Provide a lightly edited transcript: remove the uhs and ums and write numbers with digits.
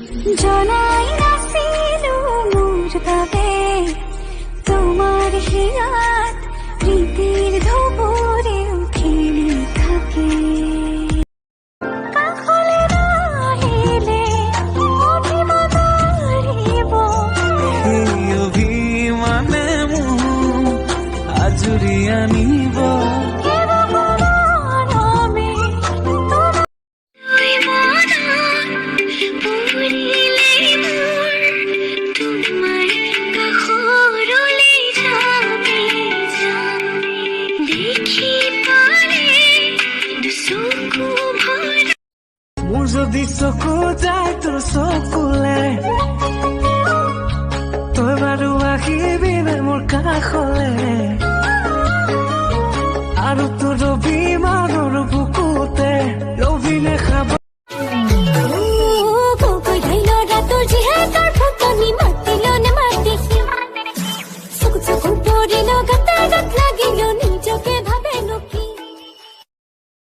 জনাই নাছিলো মোৰ বাবে তোমাৰ হিয়াত প্ৰীতিৰ ধুবুৰে উঠিলি থাকে কাষলে নাহিলে উঠিব নোৱাৰিব এই অভিমানে মোক আজৰি আনিব মোৰ যদি চকু যায় তোৰ চকুলে তই বাৰু আহিবিনে মোৰ কাষলৈ